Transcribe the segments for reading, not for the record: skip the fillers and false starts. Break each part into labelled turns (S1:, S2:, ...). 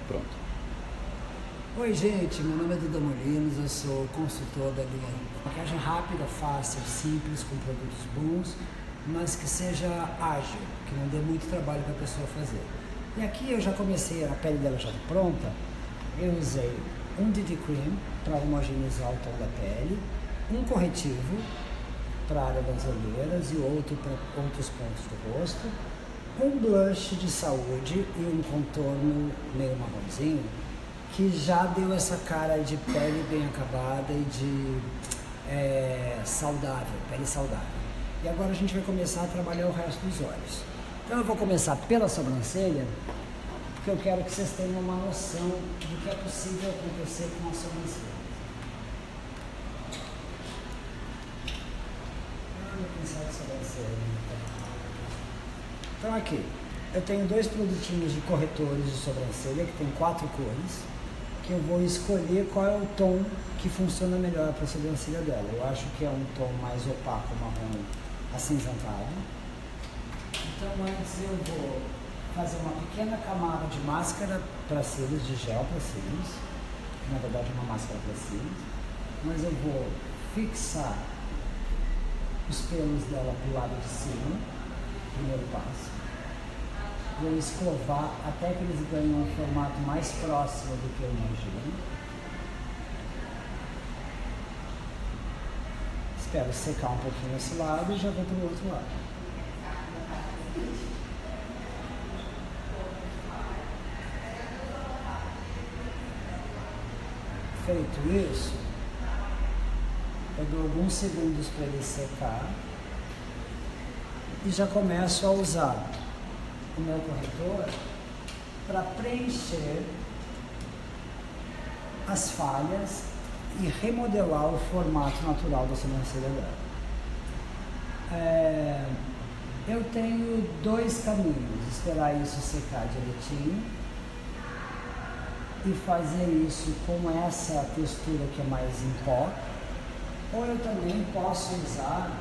S1: Pronto.
S2: Oi gente, meu nome é Duda Molinos, eu sou consultor da linha maquiagem rápida, fácil, simples, com produtos bons, mas que seja ágil, que não dê muito trabalho para a pessoa fazer. E aqui eu já comecei, a pele dela já pronta, eu usei um DD Cream para homogeneizar o tom da pele, um corretivo para a área das olheiras e outro para outros pontos do rosto, um blush de saúde e um contorno meio marronzinho, que já deu essa cara de pele bem acabada e de saudável, pele saudável. E agora a gente vai começar a trabalhar o resto dos olhos. Então eu vou começar pela sobrancelha, porque eu quero que vocês tenham uma noção do que é possível acontecer com a sobrancelha. Meu pincel de sobrancelha. Então aqui, eu tenho dois produtinhos de corretores de sobrancelha, que tem 4 cores, que eu vou escolher qual é o tom que funciona melhor para a sobrancelha dela. Eu acho que é um tom mais opaco, marrom, acinzentado. Então antes eu vou fazer uma pequena camada de máscara para cílios, de gel para cílios, na verdade uma máscara para cílios, mas eu vou fixar os pelos dela para o lado de cima, primeiro passo. Vou escovar até que eles ganhem um formato mais próximo do que eu imagino. Espero secar um pouquinho esse lado e já vou para o outro lado. Feito isso, eu dou alguns segundos para ele secar e já começo a usar o meu corretor para preencher as falhas e remodelar o formato natural da sobrancelha dela. Eu tenho 2 caminhos: esperar isso secar direitinho e fazer isso com essa textura que é mais em pó, ou eu também posso usar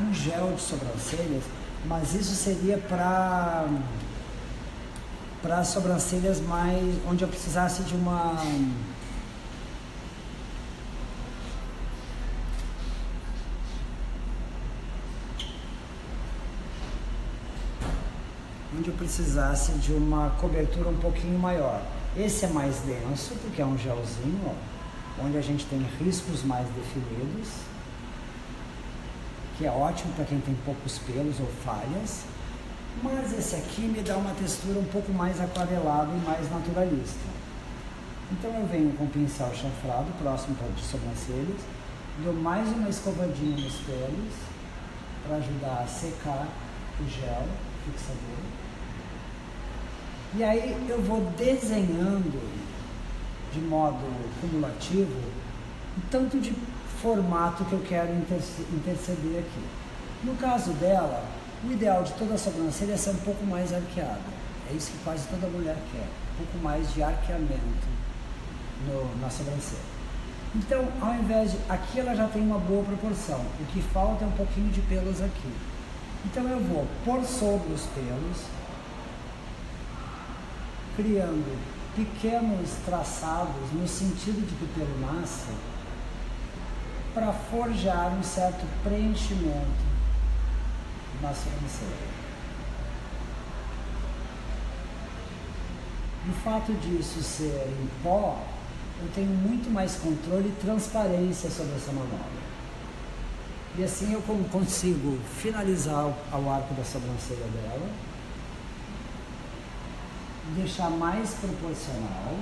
S2: um gel de sobrancelhas, mas isso seria para sobrancelhas mais, onde eu precisasse de uma cobertura um pouquinho maior. Esse é mais denso, porque é um gelzinho, ó, onde a gente tem riscos mais definidos, que é ótimo para quem tem poucos pelos ou falhas, mas esse aqui me dá uma textura um pouco mais aquarelada e mais naturalista. Então eu venho com o pincel chanfrado, próximo de sobrancelhas, dou mais uma escovadinha nos pelos, para ajudar a secar o gel fixador. E aí eu vou desenhando de modo cumulativo o tanto de formato que eu quero interceder aqui. No caso dela, o ideal de toda a sobrancelha é ser um pouco mais arqueada. É isso que quase toda mulher quer, um pouco mais de arqueamento na sobrancelha. Então, ao invés de... aqui ela já tem uma boa proporção, o que falta é um pouquinho de pelos aqui. Então eu vou pôr sobre os pelos, criando pequenos traçados no sentido de que o pelo nasça, para forjar um certo preenchimento na sobrancelha. O fato disso ser em pó, eu tenho muito mais controle e transparência sobre essa manobra. E assim eu consigo finalizar o arco da sobrancelha dela, deixar mais proporcional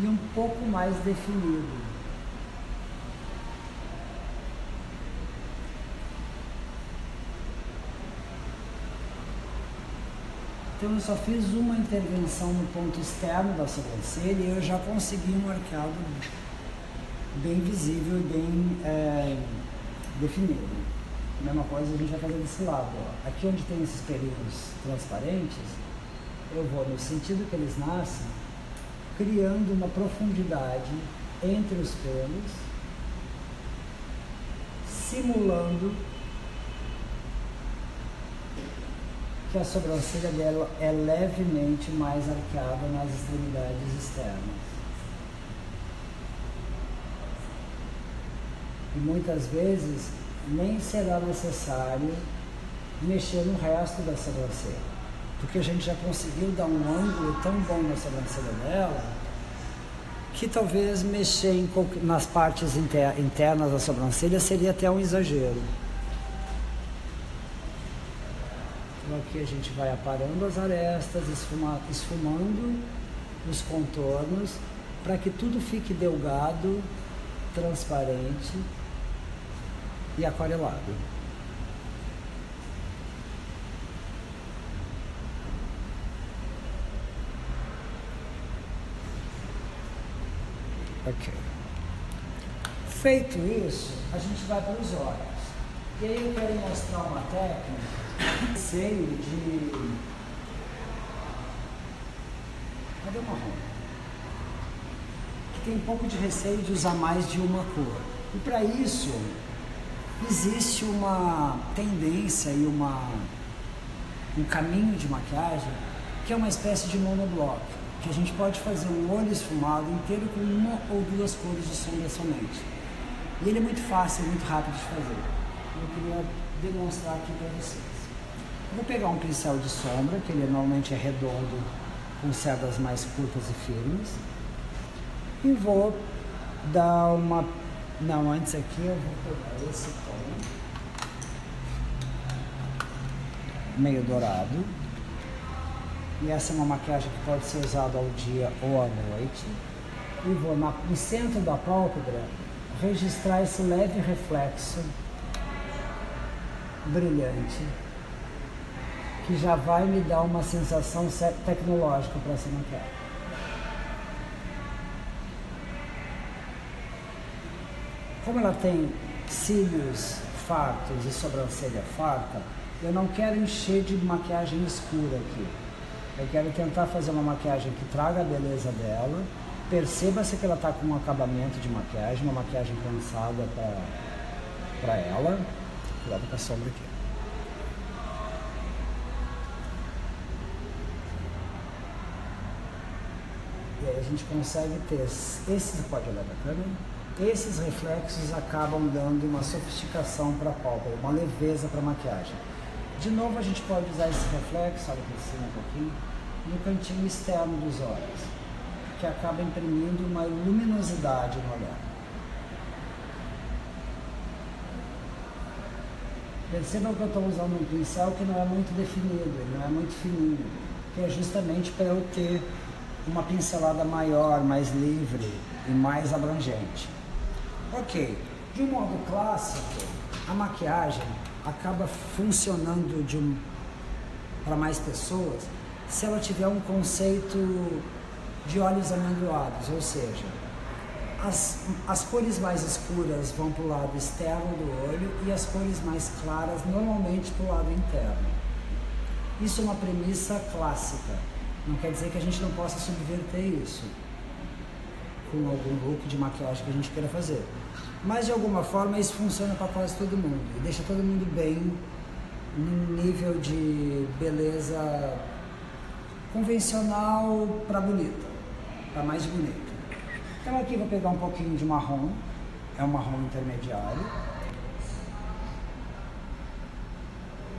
S2: e um pouco mais definido. Então eu só fiz uma intervenção no ponto externo da sobrancelha e eu já consegui um arcado bem visível e bem definido. A mesma coisa a gente vai fazer desse lado. Ó. Aqui onde tem esses pelinhos transparentes, eu vou no sentido que eles nascem, criando uma profundidade entre os pelos, simulando que a sobrancelha dela é levemente mais arqueada nas extremidades externas. E muitas vezes nem será necessário mexer no resto da sobrancelha, porque a gente já conseguiu dar um ângulo tão bom na sobrancelha dela que talvez mexer nas partes internas da sobrancelha seria até um exagero. Então aqui a gente vai aparando as arestas, esfumando os contornos para que tudo fique delgado, transparente e aquarelado. Ok. Feito isso, a gente vai para os olhos. E aí eu quero mostrar uma técnica, receio de... Cadê o marrom? Que tem um pouco de receio de usar mais de uma cor. E para isso, existe uma tendência e um caminho de maquiagem que é uma espécie de monobloco, que a gente pode fazer um olho esfumado inteiro com uma ou duas cores de sombra somente. E ele é muito fácil, muito rápido de fazer. Eu queria demonstrar aqui para vocês. Eu vou pegar um pincel de sombra, que ele normalmente é redondo, com cerdas mais curtas e firmes. E vou dar uma... Não, antes aqui eu vou pegar esse tom, meio dourado. E essa é uma maquiagem que pode ser usada ao dia ou à noite. E vou no centro da pálpebra registrar esse leve reflexo brilhante, que já vai me dar uma sensação tecnológica para essa maquiagem. Como ela tem cílios fartos e sobrancelha farta, eu não quero encher de maquiagem escura aqui. Eu quero tentar fazer uma maquiagem que traga a beleza dela, perceba-se que ela está com um acabamento de maquiagem, uma maquiagem pensada para ela. Cuidado com a sombra aqui. E aí a gente consegue ter esses, pode olhar para a câmera, esses reflexos acabam dando uma sofisticação para a pálpebra, uma leveza para a maquiagem. De novo a gente pode usar esse reflexo, olha para cima um pouquinho, no cantinho externo dos olhos, que acaba imprimindo uma luminosidade no olhar. Percebam que eu estou usando um pincel que não é muito definido, ele não é muito fininho, que é justamente para eu ter uma pincelada maior, mais livre e mais abrangente. Ok, de um modo clássico, a maquiagem acaba funcionando para mais pessoas se ela tiver um conceito de olhos amendoados, ou seja, as cores mais escuras vão para o lado externo do olho e as cores mais claras normalmente para o lado interno. Isso é uma premissa clássica, não quer dizer que a gente não possa subverter isso com algum look de maquiagem que a gente queira fazer. Mas de alguma forma isso funciona para quase todo mundo e deixa todo mundo bem num nível de beleza convencional para bonita, para mais bonita. Então aqui vou pegar um pouquinho de marrom, é um marrom intermediário.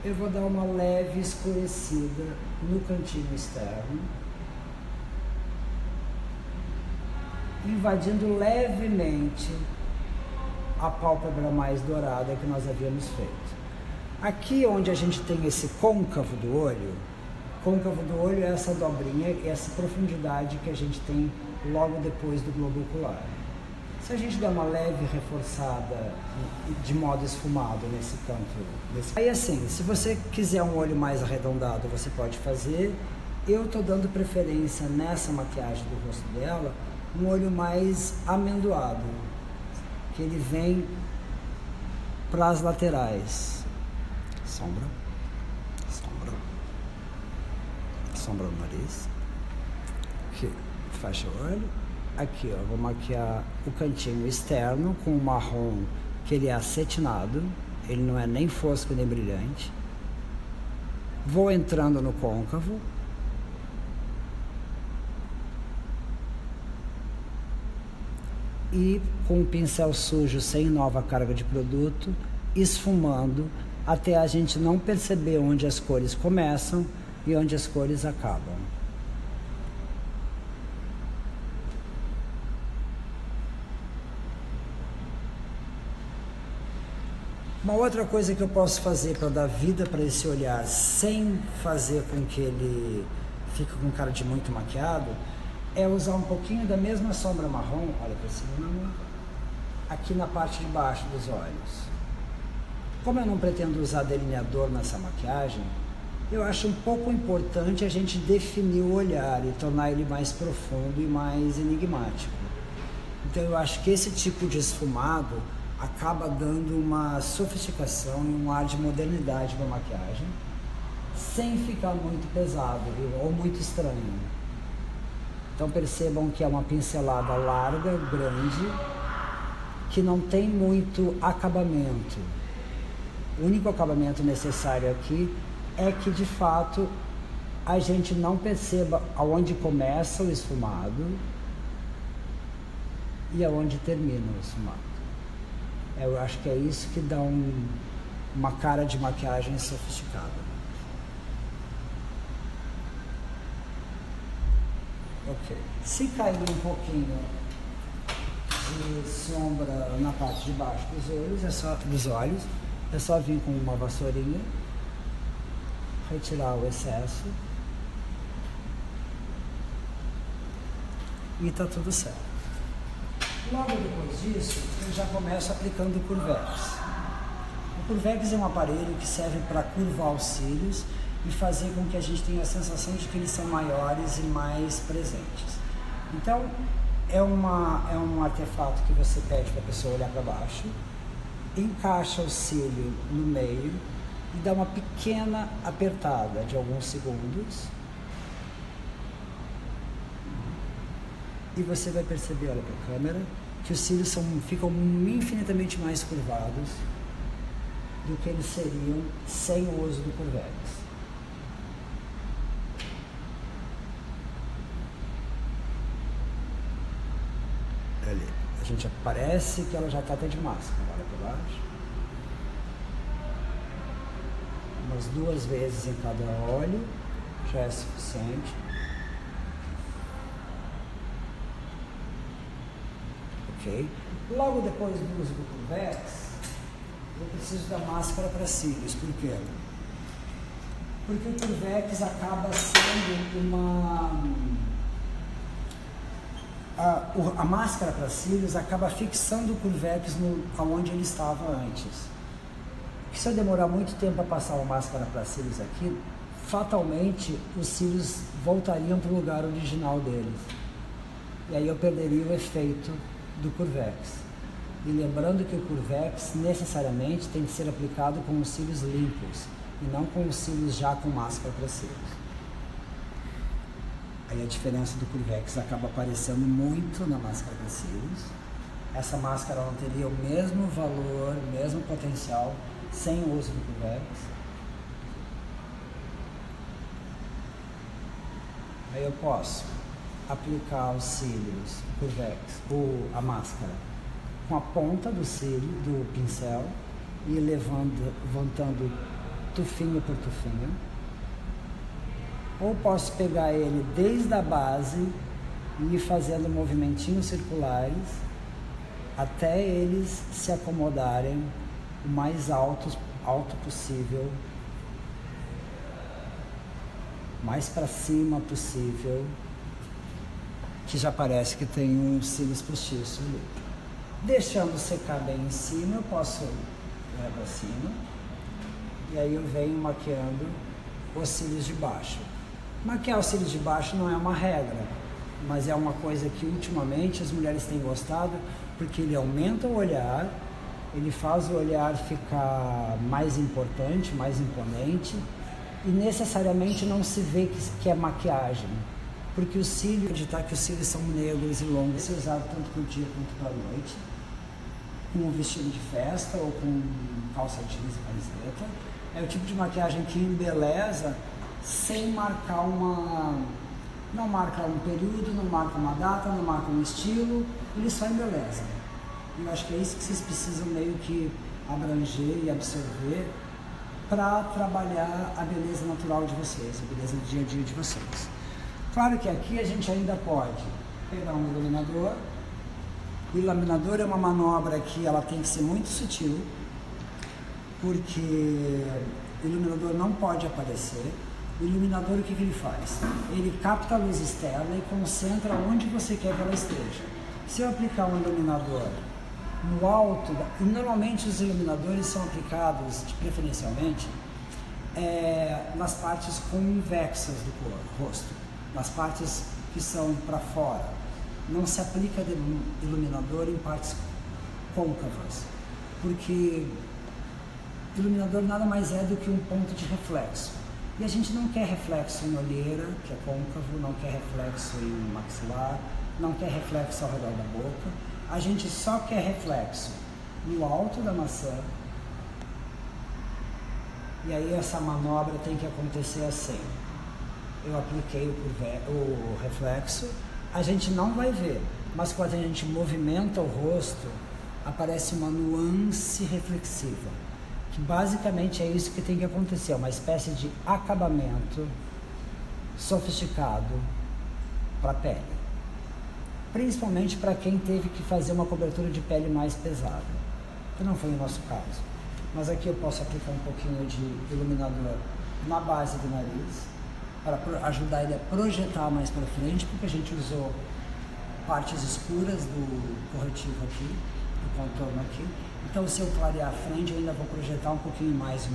S2: Eu vou dar uma leve escurecida no cantinho externo, invadindo levemente a pálpebra mais dourada que nós havíamos feito. Aqui onde a gente tem esse côncavo do olho é essa dobrinha, essa profundidade que a gente tem logo depois do globo ocular. Se a gente der uma leve reforçada de modo esfumado nesse canto, aí assim, se você quiser um olho mais arredondado, você pode fazer. Eu estou dando preferência nessa maquiagem do rosto dela, um olho mais amendoado, que ele vem para as laterais. Sombra no nariz. Aqui, fecha o olho. Aqui, ó, vou maquiar o cantinho externo com o marrom, que ele é acetinado, ele não é nem fosco nem brilhante. Vou entrando no côncavo. E com o pincel sujo, sem nova carga de produto, esfumando até a gente não perceber onde as cores começam e onde as cores acabam. Uma outra coisa que eu posso fazer para dar vida para esse olhar sem fazer com que ele fique com cara de muito maquiado é usar um pouquinho da mesma sombra marrom, olha para cima, aqui na parte de baixo dos olhos. Como eu não pretendo usar delineador nessa maquiagem, eu acho um pouco importante a gente definir o olhar e tornar ele mais profundo e mais enigmático. Então eu acho que esse tipo de esfumado acaba dando uma sofisticação e um ar de modernidade para a maquiagem, sem ficar muito pesado ou muito estranho. Então percebam que é uma pincelada larga, grande, que não tem muito acabamento. O único acabamento necessário aqui é que, de fato, a gente não perceba aonde começa o esfumado e aonde termina o esfumado. Eu acho que é isso que dá uma cara de maquiagem sofisticada. Ok. Se cair um pouquinho de sombra na parte de baixo dos olhos, é só vir com uma vassourinha, retirar o excesso e tá tudo certo. Logo depois disso, eu já começo aplicando o Curvex. O Curvex é um aparelho que serve para curvar os cílios e fazer com que a gente tenha a sensação de que eles são maiores e mais presentes. Então, é um artefato que você pede para a pessoa olhar para baixo, encaixa o cílio no meio e dá uma pequena apertada de alguns segundos. E você vai perceber, olha para a câmera, que os cílios ficam infinitamente mais curvados do que eles seriam sem o uso do Curvex. Ali. A gente parece que ela já está até de máscara, olha para baixo. Umas 2 vezes em cada olho já é suficiente. Ok? Logo depois do uso do Curvex, eu preciso da máscara para cílios. Por quê? Porque o Curvex acaba sendo a máscara para cílios acaba fixando o Curvex onde ele estava antes. Porque se eu demorar muito tempo a passar uma máscara para cílios aqui, fatalmente os cílios voltariam para o lugar original deles. E aí eu perderia o efeito do Curvex. E lembrando que o Curvex necessariamente tem que ser aplicado com os cílios limpos e não com os cílios já com máscara para cílios. Aí a diferença do Curvex acaba aparecendo muito na máscara para cílios. Essa máscara não teria o mesmo valor, o mesmo potencial sem o uso do Curvex. Aí eu posso aplicar os cílios, o Curvex, a máscara, com a ponta do cílio, do pincel, e levantando tufinho por tufinho. Ou posso pegar ele desde a base e ir fazendo movimentinhos circulares até eles se acomodarem o mais alto possível, mais para cima possível, que já parece que tem um cílios postiço ali. Deixando secar bem em cima, eu posso ir para cima e aí eu venho maquiando os cílios de baixo. Maquiar os cílios de baixo não é uma regra, mas é uma coisa que ultimamente as mulheres têm gostado, porque ele aumenta o olhar, ele faz o olhar ficar mais importante, mais imponente, e necessariamente não se vê que é maquiagem, porque o cílio, acreditar que os cílios são negros e longos, se usado tanto por dia quanto pela noite, com um vestido de festa ou com calça jeans e camiseta, É o tipo de maquiagem que embeleza sem marcar uma... Não marca um período, não marca uma data, não marca um estilo, ele só embeleza. E eu acho que é isso que vocês precisam meio que abranger e absorver para trabalhar a beleza natural de vocês, a beleza do dia a dia de vocês. Claro que aqui a gente ainda pode pegar um iluminador. O iluminador é uma manobra que ela tem que ser muito sutil, porque o iluminador não pode aparecer. O iluminador, o que ele faz? Ele capta a luz externa e concentra onde você quer que ela esteja. Se eu aplicar um iluminador no alto, e normalmente os iluminadores são aplicados, preferencialmente, nas partes convexas do rosto, nas partes que são para fora. Não se aplica iluminador em partes côncavas, porque iluminador nada mais é do que um ponto de reflexo. E a gente não quer reflexo em olheira, que é côncavo, não quer reflexo em maxilar, não quer reflexo ao redor da boca. A gente só quer reflexo no alto da maçã. E aí essa manobra tem que acontecer assim. Eu apliquei o reflexo, a gente não vai ver, mas quando a gente movimenta o rosto, aparece uma nuance reflexiva. Basicamente é isso que tem que acontecer, uma espécie de acabamento sofisticado para a pele, principalmente para quem teve que fazer uma cobertura de pele mais pesada, que não foi o nosso caso. Mas aqui eu posso aplicar um pouquinho de iluminador na base do nariz, para ajudar ele a projetar mais para frente, porque a gente usou partes escuras do corretivo aqui, do contorno aqui. Então, se eu clarear a frente, eu ainda vou projetar um pouquinho mais o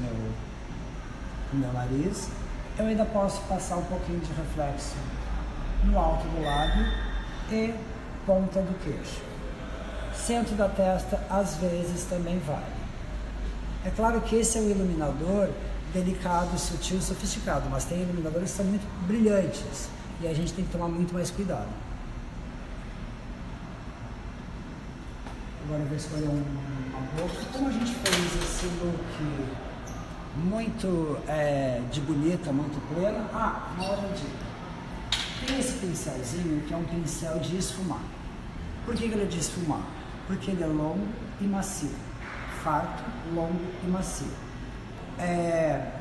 S2: meu nariz. Eu ainda posso passar um pouquinho de reflexo no alto do lábio e ponta do queixo. Centro da testa, às vezes, também vale. É claro que esse é um iluminador delicado, sutil, sofisticado, mas tem iluminadores que são muito brilhantes e a gente tem que tomar muito mais cuidado. Agora eu vou escolher uma boca. Como a gente fez esse look muito de bonita, muito plena. Uma outra dica. Tem esse pincelzinho que é um pincel de esfumar. Por que ele é de esfumar? Porque ele é longo e macio. Farto, longo e macio.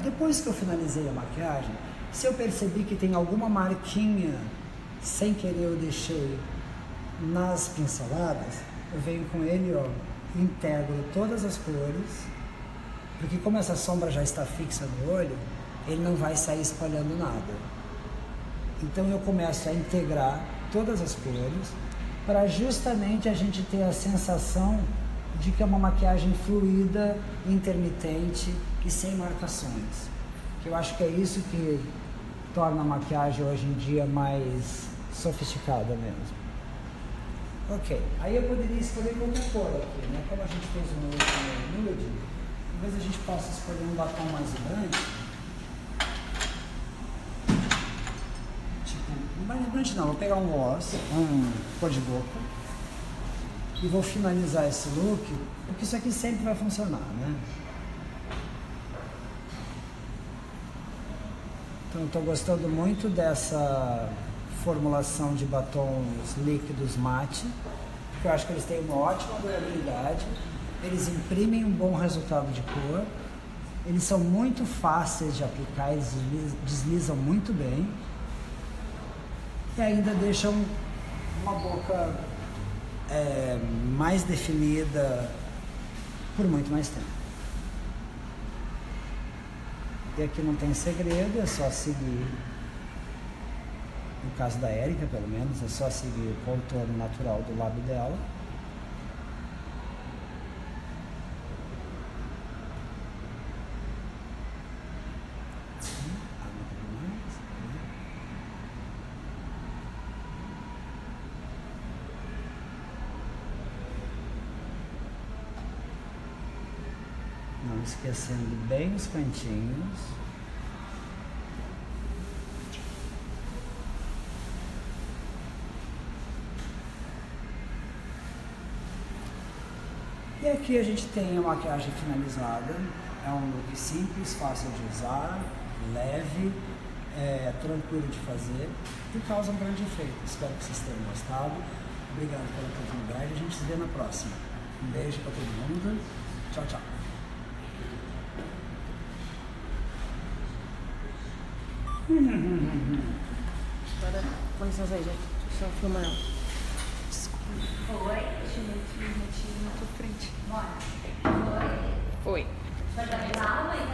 S2: Depois que eu finalizei a maquiagem, se eu percebi que tem alguma marquinha, sem querer eu deixei nas pinceladas, eu venho com ele, integro todas as cores, porque como essa sombra já está fixa no olho, ele não vai sair espalhando nada. Então eu começo a integrar todas as cores, para justamente a gente ter a sensação de que é uma maquiagem fluida, intermitente e sem marcações. Que eu acho que é isso que torna a maquiagem hoje em dia mais sofisticada mesmo. Ok, aí eu poderia escolher qualquer cor aqui, né? Como a gente fez um nude, talvez a gente possa escolher um batom mais grande. Tipo, mais grande não, vou pegar um gloss, cor de boca, e vou finalizar esse look, porque isso aqui sempre vai funcionar, né? Então eu estou gostando muito dessa formulação de batons líquidos mate, porque eu acho que eles têm uma ótima durabilidade, eles imprimem um bom resultado de cor, eles são muito fáceis de aplicar, eles deslizam muito bem e ainda deixam uma boca mais definida por muito mais tempo. E aqui não tem segredo, é só seguir. No caso da Érica, pelo menos, é só seguir o contorno natural do lábio dela. Não esquecendo bem os cantinhos. E aqui a gente tem a maquiagem finalizada. É um look simples, fácil de usar, leve, tranquilo de fazer e causa um grande efeito. Espero que vocês tenham gostado. Obrigado pela oportunidade. A gente se vê na próxima. Um beijo para todo mundo. Tchau, tchau.
S1: Agora, com licença aí, gente. Deixa eu só filmar ela. Desculpa.
S3: Oi.
S1: Deixa eu meter na tua frente.
S3: Bora. Oi.
S1: Foi.
S3: Vai dar aula, mãe?